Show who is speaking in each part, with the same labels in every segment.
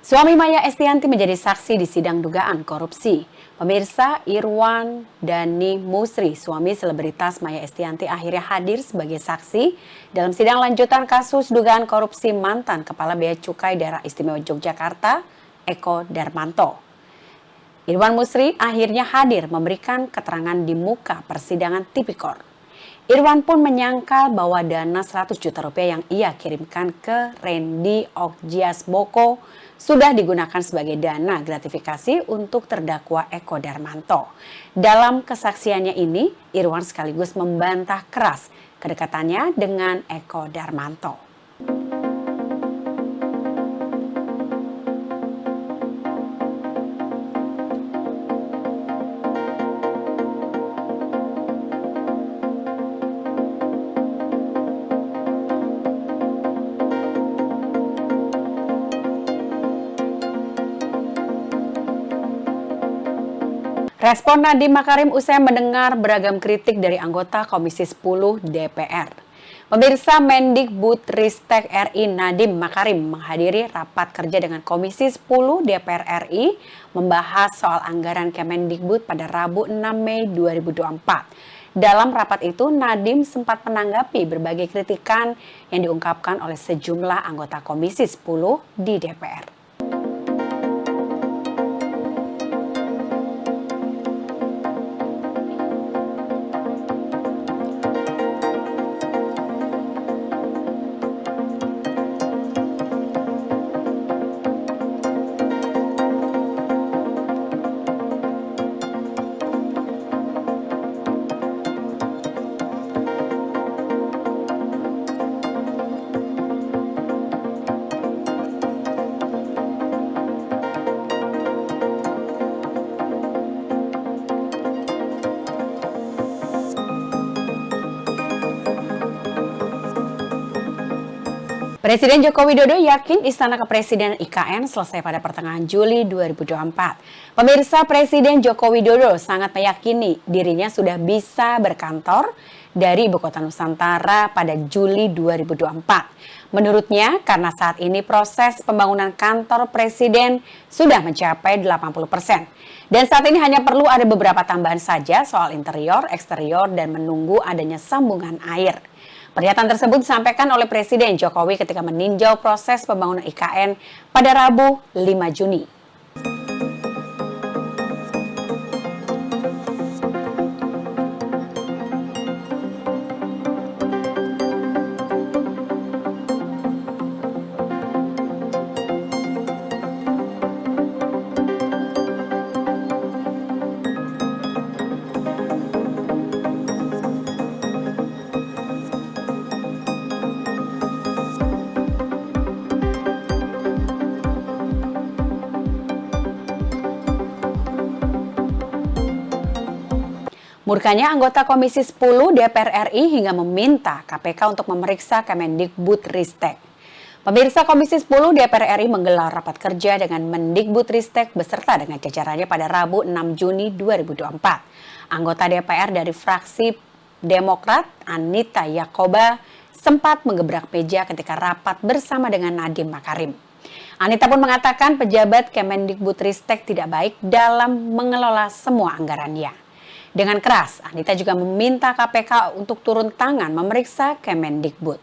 Speaker 1: Suami Maya Estianty menjadi saksi di sidang dugaan korupsi. Pemirsa, Irwan Dhani Musri, suami selebritas Maya Estianty, akhirnya hadir sebagai saksi dalam sidang lanjutan kasus dugaan korupsi mantan Kepala Bea Cukai Daerah Istimewa Yogyakarta, Eko Darmanto. Irwan Musri akhirnya hadir memberikan keterangan di muka persidangan tipikor. Irwan pun menyangkal bahwa dana 100 juta rupiah yang ia kirimkan ke Randy Okjiasmoko sudah digunakan sebagai dana gratifikasi untuk terdakwa Eko Darmanto. Dalam kesaksiannya ini, Irwan sekaligus membantah keras kedekatannya dengan Eko Darmanto. Respon Nadiem Makarim usai mendengar beragam kritik dari anggota Komisi 10 DPR. Pemirsa, Mendikbudristek RI Nadiem Makarim menghadiri rapat kerja dengan Komisi 10 DPR RI membahas soal anggaran Kemendikbud pada Rabu 6 Mei 2024. Dalam rapat itu, Nadiem sempat menanggapi berbagai kritikan yang diungkapkan oleh sejumlah anggota Komisi 10 di DPR. Presiden Joko Widodo yakin Istana Kepresidenan IKN selesai pada pertengahan Juli 2024. Pemirsa, Presiden Joko Widodo sangat meyakini dirinya sudah bisa berkantor dari Ibu Kota Nusantara pada Juli 2024. Menurutnya, karena saat ini proses pembangunan kantor Presiden sudah mencapai 80%. Dan saat ini hanya perlu ada beberapa tambahan saja soal interior, eksterior, dan menunggu adanya sambungan air. Pernyataan tersebut disampaikan oleh Presiden Jokowi ketika meninjau proses pembangunan IKN pada Rabu 5 Juni. Murkanya anggota Komisi 10 DPR RI hingga meminta KPK untuk memeriksa Kemendikbudristek. Pemirsa, Komisi 10 DPR RI menggelar rapat kerja dengan Mendikbudristek beserta dengan jajarannya pada Rabu 6 Juni 2024. Anggota DPR dari fraksi Demokrat, Anita Yakoba, sempat menggebrak meja ketika rapat bersama dengan Nadiem Makarim. Anita pun mengatakan pejabat Kemendikbudristek tidak baik dalam mengelola semua anggarannya. Dengan keras, Anita juga meminta KPK untuk turun tangan memeriksa Kemendikbud.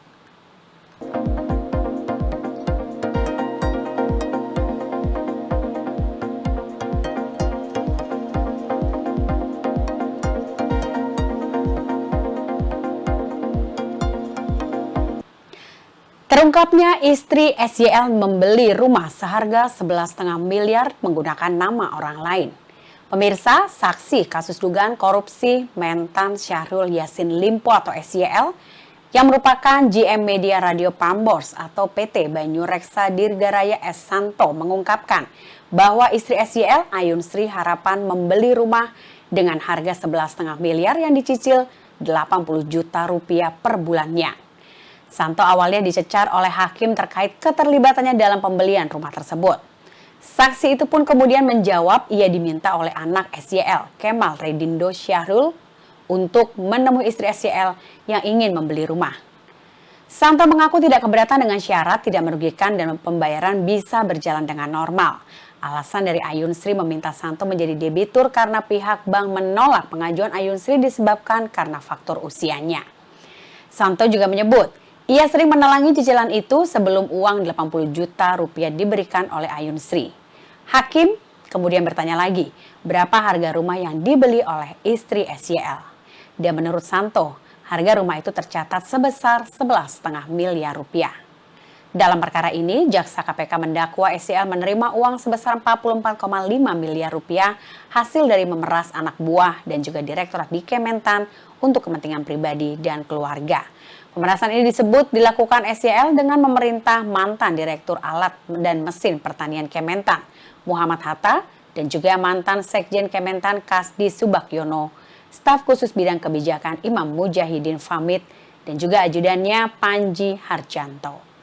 Speaker 1: Terungkapnya istri SYL membeli rumah seharga 11,5 miliar menggunakan nama orang lain. Pemirsa, saksi kasus dugaan korupsi Mentan Syahrul Yassin Limpo atau SYL yang merupakan GM Media Radio Prambors atau PT Banyureksa Dirgaraya S. Santo mengungkapkan bahwa istri SYL, Ayun Sri Harapan, membeli rumah dengan harga 11,5 miliar yang dicicil 80 juta rupiah per bulannya. Santo awalnya dicecar oleh hakim terkait keterlibatannya dalam pembelian rumah tersebut. Saksi itu pun kemudian menjawab ia diminta oleh anak SYL, Kemal Redindo Syahrul, untuk menemui istri SYL yang ingin membeli rumah. Santo mengaku tidak keberatan dengan syarat tidak merugikan dan pembayaran bisa berjalan dengan normal. Alasan dari Ayun Sri meminta Santo menjadi debitur karena pihak bank menolak pengajuan Ayun Sri disebabkan karena faktor usianya. Santo juga menyebut, ia sering menelangi cicilan itu sebelum uang 80 juta rupiah diberikan oleh Ayun Sri. Hakim kemudian bertanya lagi, berapa harga rumah yang dibeli oleh istri SYL. Dan menurut Santo, harga rumah itu tercatat sebesar 11,5 miliar rupiah. Dalam perkara ini, Jaksa KPK mendakwa SYL menerima uang sebesar 44,5 miliar rupiah hasil dari memeras anak buah dan juga Direktorat di Kementan untuk kepentingan pribadi dan keluarga. Pemerasan ini disebut dilakukan SYL dengan memerintah mantan Direktur Alat dan Mesin Pertanian Kementan, Muhammad Hatta, dan juga mantan Sekjen Kementan Kasdi Subagiono, staf khusus bidang kebijakan Imam Mujahidin Famid, dan juga ajudannya Panji Harjanto.